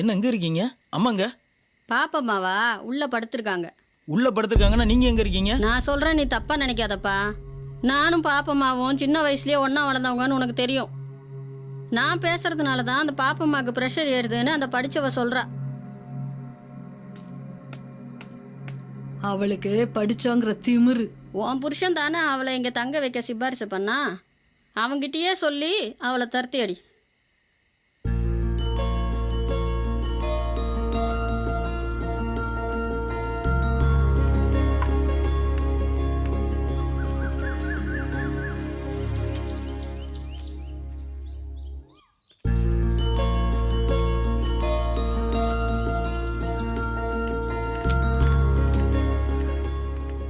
என்ன எங்க இருக்கீங்க? அம்மாங்க பாப்பம்மாவா உள்ள படுத்திருக்காங்க. உள்ள படுத்திருக்காங்கன்னா நீங்க எங்க இருக்கீங்க? நான் சொல்றேன், நீ தப்பா நினைக்காதப்பா. நானும் பாப்பம்மாவும் சின்ன வயசுலயே ஒன்னா வளர்ந்தவங்கன்னு உனக்கு தெரியும். நான் பேசுறதுனால தான் அந்த பாப்பம்மாக்கு ப்ரெஷர் ஏறுதுன்னு அந்த படிச்சவ சொல்றா. அவளுக்கு படிச்சோங்கிற திமிரு. உன் புருஷன் தானே அவளை இங்க தங்க வைக்க சிபாரிசு பண்ணா. அவங்கிட்டயே சொல்லி அவளை தருத்தி அடி.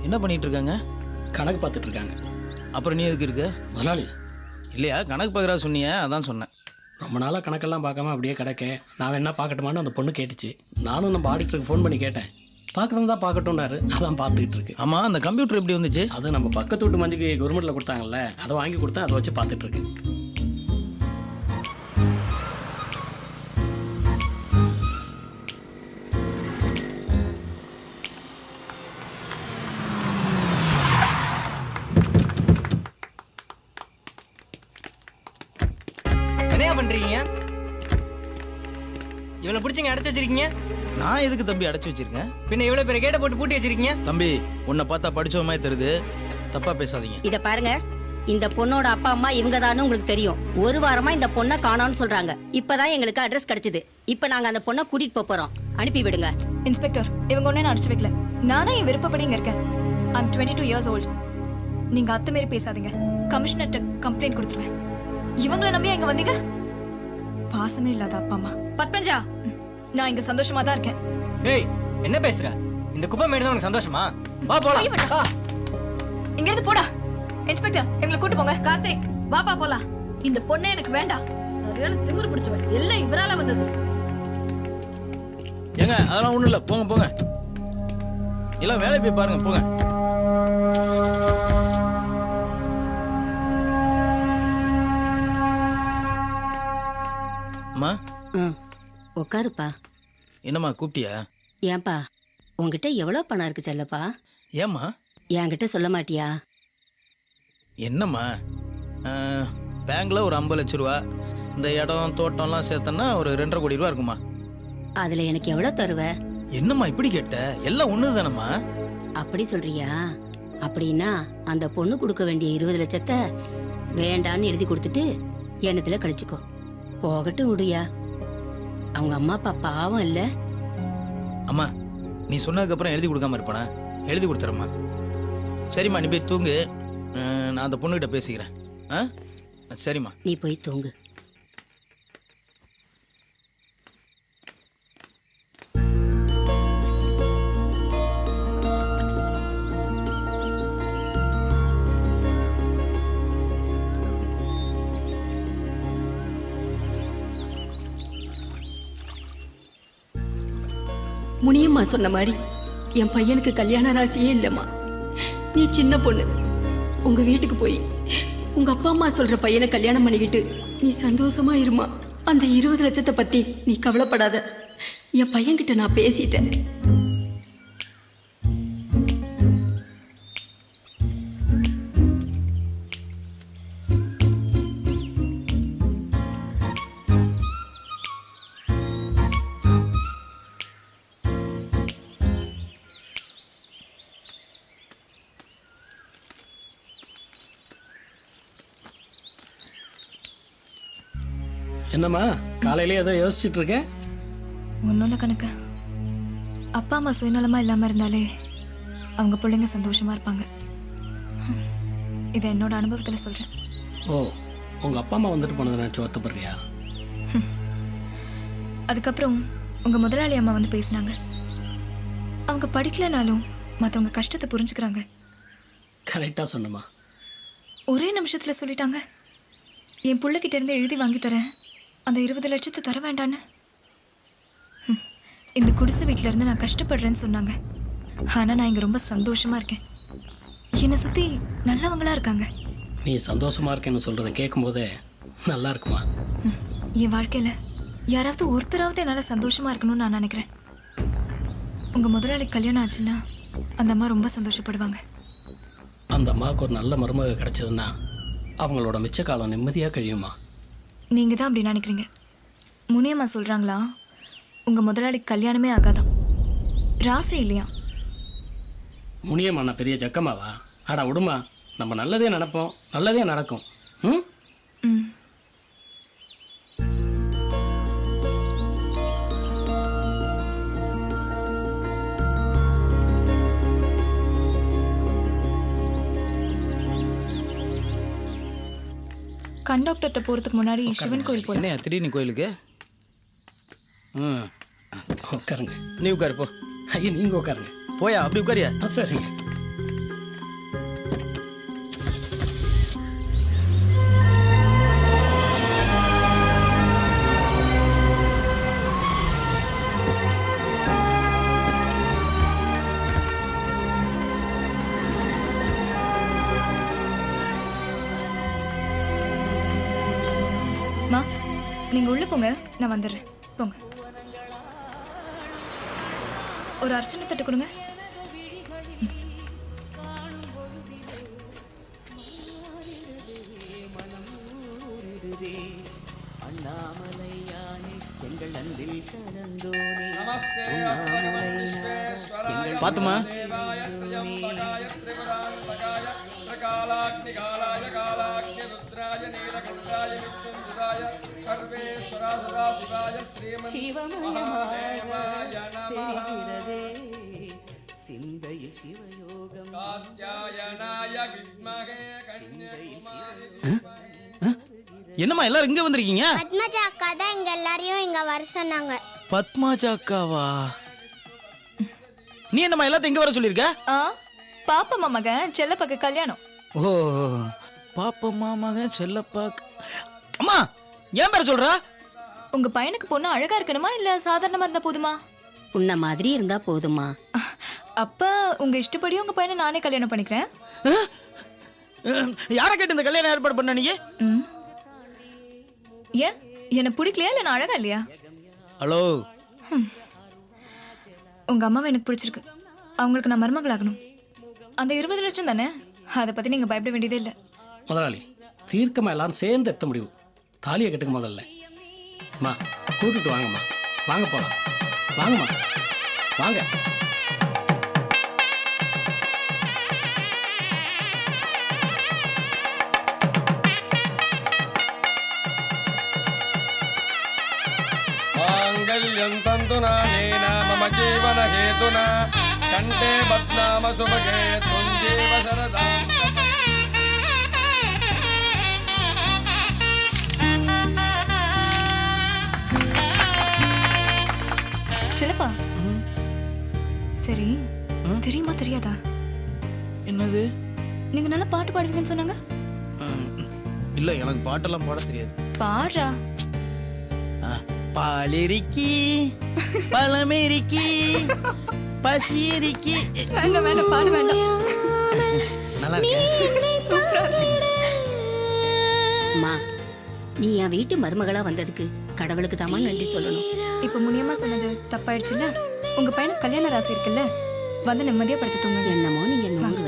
என்ன பண்ணிட்டு இருக்காங்க? கணக்கு பார்த்துட்டு இருக்காங்க. அப்புறம் நீ எதுக்கு இருக்க? முதலாளி இல்லையா, கணக்கு பார்க்குறா சொன்னீங்க, அதான் சொன்னேன். ரொம்ப நாளாக கணக்கெல்லாம் பார்க்காம அப்படியே கிடக்க. நான் என்ன பார்க்கட்டுமான்னு அந்த பொண்ணு கேட்டுச்சு. நானும் நம்ம ஆடிட்டருக்கு ஃபோன் பண்ணி கேட்டேன். பார்க்குறது தான் பார்க்கட்டும்னாரு. அதான் பார்த்துக்கிட்டு இருக்கு. ஆமாம், அந்த கம்ப்யூட்டர் எப்படி வந்துச்சு? அது நம்ம பக்கத்து வீட்டு மஞ்சுக்கு கவர்மெண்ட்டில் கொடுத்தாங்கல்ல, அதை வாங்கி கொடுத்தேன். அதை வச்சு பார்த்துட்டு இருக்கு. என்ன பண்றீங்க? இவளை பிடிச்சிங்க அடைச்சு வச்சிருக்கீங்க. நான் எதுக்கு தம்பி அடைச்சி வச்சிருக்கேன்? பின்ன இவ்வளவு பேரை கேட்ட போட்டு பூட்டி வச்சிருக்கீங்க. தம்பி, உன்னை பார்த்தா படிச்ச மாதிரி தெரியுது, தப்பா பேசாதீங்க. இத பாருங்க, இந்த பொண்ணோட அப்பா அம்மா இவங்க தானு உங்களுக்கு தெரியும். ஒரு வாரமா இந்த பொண்ணை காணோம்னு சொல்றாங்க. இப்பதான் எங்களுக்கு அட்ரஸ் கிடைச்சது. இப்ப நாங்க அந்த பொண்ணை கூட்டிட்டு போறோம். அனுப்பி விடுங்க. இன்ஸ்பெக்டர், இவங்க ஒண்ணே நான் அடிச்சு வைக்கல. நானே என் விருப்பப்படி இங்க இருக்கேன். I'm 22 years old. நீங்க அத்துமீறி பேசாதீங்க. கமிஷனர்ட்ட கம்ப்ளைண்ட் கொடுத்துருவேன். இவங்கள நம்பியா இங்க வந்தீங்க? பாசமே இல்லாத அப்பா அம்மா. பத்மஜா, நான் இங்க சந்தோஷமா தான் இருக்கேன். ஏய், என்ன பேசுற? இந்த குப்பை மேடு தான் உனக்கு சந்தோஷமா? வா போலாம். இங்க இருந்து போடா. இன்ஸ்பெக்டர், எங்களை கூட்டு போங்க. கார்த்திக், வாப்பா போலாம். இந்த பொண்ணே எனக்கு வேண்டாம். சரியான திமிரு பிடிச்சவன். எல்லாம் இவரால வந்தது. ஏங்க, அதெல்லாம் ஒண்ணும் இல்ல, போங்க போங்க. எல்லாம் வேலை போய் பாருங்க, போங்க. அம்மா, உட்காருப்பா. என்னம்மா கூப்பிட்டியா? ஏன்பா, உங்ககிட்ட எவ்வளவு பணம் இருக்கு செல்லப்பா? ஏம்மா? என்கிட்ட சொல்ல மாட்டியா? என்னம்மா, பேங்க்ல ஒரு 50 லட்ச ரூபா, இந்த இடம் தோட்டம்லாம் சேர்த்தனா ஒரு 2.5 கோடி ரூபா இருக்குமா. அதுல எனக்கு எவ்வளவு தருவ? என்னம்மா இப்படி கேட்ட? எல்லாம் ஒண்ணு தானம்மா. அப்படி சொல்றியா? அப்படின்னா அந்த பொண்ணு கொடுக்க வேண்டிய 20 லட்சத்தை வேண்டான்னு எழுதி கொடுத்துட்டு எண்ணத்துல கழிச்சுக்கோ. போகட்டும் விடுயா. அவங்க அம்மா அப்பா பாவம் இல்ல. அம்மா, நீ சொன்னதுக்கு அப்புறம் எழுதி கொடுக்காம இருப்பானா? எழுதி கொடுத்துறம்மா. சரிம்மா, நீ போய் தூங்கு. நான் அந்த பொண்ணுகிட்ட பேசிக்கிறேன். சரிம்மா, நீ போய் தூங்கு. முனியம்மா சொன்ன மாதிரி என் பையனுக்கு கல்யாண ராசியே இல்லம்மா. நீ சின்ன பொண்ணு. உங்க வீட்டுக்கு போய் உங்க அப்பா அம்மா சொல்ற பையனை கல்யாணம் பண்ணிக்கிட்டு நீ சந்தோஷமா இருமா. அந்த 20 லட்சத்தை பத்தி நீ கவலைப்படாத. என் பையன்கிட்ட நான் பேசிட்டேன். என்னம்மா, காலையிலே ஏதோ யோசிச்சுட்டு இருக்கேன்? ஒன்றும் இல்லை கணக்கு. அப்பா அம்மா சுயநலமா இல்லாம இருந்தாலே அவங்க பிள்ளைங்க சந்தோஷமா இருப்பாங்க. இதை என்னோட அனுபவத்துல சொல்றேன். ஓ, உங்க அப்பா அம்மா வந்துட்டு போனதை நினைச்சு வருத்தப்படுறியா? அதுக்கப்புறம் உங்க முதலாளி அம்மா வந்து பேசினாங்க. அவங்க படிக்கலனாலும் மற்றவங்க கஷ்டத்தை புரிஞ்சுக்கிறாங்க. கரெக்டா சொன்னம்மா. ஒரே நிமிஷத்துல சொல்லிட்டாங்க, என் பிள்ளைகிட்ட இருந்து எழுதி வாங்கி தரேன், அந்த 20 லட்சத்தை தர வேண்டான்னு. இந்த குடிசை வீட்ல இருந்து நான் கஷ்டப்படுறேன்னு சொன்னாங்க. ஆனா நான் இங்க ரொம்ப சந்தோஷமா இருக்கேன். என்னை சுத்தி நல்லவங்களா இருக்காங்க. நீ சந்தோஷமா இருக்கேன்னு சொல்கிறத கேட்கும்போதே நல்லா இருக்குமா? என் வாழ்க்கையில யாராவது ஒருத்தராவது என்னால சந்தோஷமா இருக்கணும்னு நான் நினைக்கிறேன். உங்க முதலாளி கல்யாணம் ஆச்சுன்னா அந்த அம்மா ரொம்ப சந்தோஷப்படுவாங்க. அந்த அம்மாவுக்கு ஒரு நல்ல மருமக கிடைச்சதுன்னா அவங்களோட மிச்ச காலம் நிம்மதியாக கழியுமா? நீங்க தான் அப்படி நினைக்கிறீங்க. முனியம்மா சொல்றாங்களா உங்க முதலாளி கல்யாணமே ஆகாதான், ராசி இல்லையா? முனியம்மா நான் பெரிய ஜக்கமாவா? ஆடா விடுமா, நம்ம நல்லதே நினைப்போம், நல்லதே நடக்கும். ம் ம். கண்டக்டர்கிட்ட போறதுக்கு முன்னாடி சிவன் கோயில் போல. என்ன திடீர்னு கோயிலுக்கு? ம், உட்காருங்க. நீ உட்காரு போ. ஐயா நீங்கள் உட்காருங்க. போயா, அப்படி உட்காரியா? சரிங்க. மா, நீங்க உள்ள போங்க, நான் வந்துடுறேன். போங்க. ஒரு அர்ச்சனை தட்டு கொடுங்க. பாத்துமா. என்னம்மா எல்லாரும் இங்க வந்திருக்கீங்க? பத்மஜா அக்கா தான் எங்க எல்லாரையும் இங்க வர சொன்னாங்க. பத்மாஜா அக்காவா? நீ என்னம்மா எல்லாத்தையும் இங்க வர சொல்லியிருக்க? பாப்பா மகன் செல்லப்பாக்கு கல்யாணம். ஓ, பாப்பம்மா மகன் செல்லப்பா. அம்மா ஏன் பேர சொல்றா? உங்க பையனுக்கு பொண்ணு அழகா இருக்கணுமா இல்ல சாதாரணமா இருந்தா போதுமா? உன்ன மாதிரி இருந்தா போதுமா? அப்ப உங்க இஷ்டப்படி உங்க பையனை நானே கல்யாணம் பண்ணிக்கிறேன். யாரை கேட்டு இந்த கல்யாணம் ஏற்பாடு பண்ண நீ? ம். ஏன் என்ன பிடிக்கலையா இல்ல நான் அழகா இல்லையா? ஹலோ, உங்க அம்மாவை எனக்கு பிடிச்சிருக்கு. அவங்களுக்கு நான் மருமகளாகணும். அந்த 20 லட்சம் தானே, அதை பத்தி நீங்க பயப்பட வேண்டியதே இல்லை. முதலாளி தீர்க்கமாக எல்லாரும் சேர்ந்து எடுத்த முடிவு. தாலியை கட்டுக்க முதல்ல. அம்மா கூட்டிட்டு வாங்கம்மா, வாங்க போகலாம். வாங்கம்மா வாங்க. माङ्गल्यं तन्तुना नेन मम जीवनहेतुना कण्ठे बध्नाम सुभगे त्वञ्जीव शरदं சிலப்பா, சரி தெரியுமா தெரியாதா? என்னது? நீங்க நல்லா பாட்டு பாடுவீங்கன்னு சொன்னாங்க. இல்ல, எனக்கு பாட்டெல்லாம் பாட தெரியாது. பாடுறா. பாலிருக்கி பழமெரிக்கி பசியரிக்கி. வேண்டாம் வேண்டாம், பாட வேண்டாம். நல்லா இருக்கேன். அம்மா, நீ என் வீட்டு மருமகளா வந்ததுக்கு கடவுளுக்கு தாமா நன்றி சொல்லணும். இப்ப முனியம்மா சொன்னது தப்பாயிடுச்சுல்ல. உங்க பையனுக்கு கல்யாண ராசி இருக்குல்ல, வந்து நிம்மதியா படுத்து தூங்குங்க. என்னமோ நீங்க நோங்கு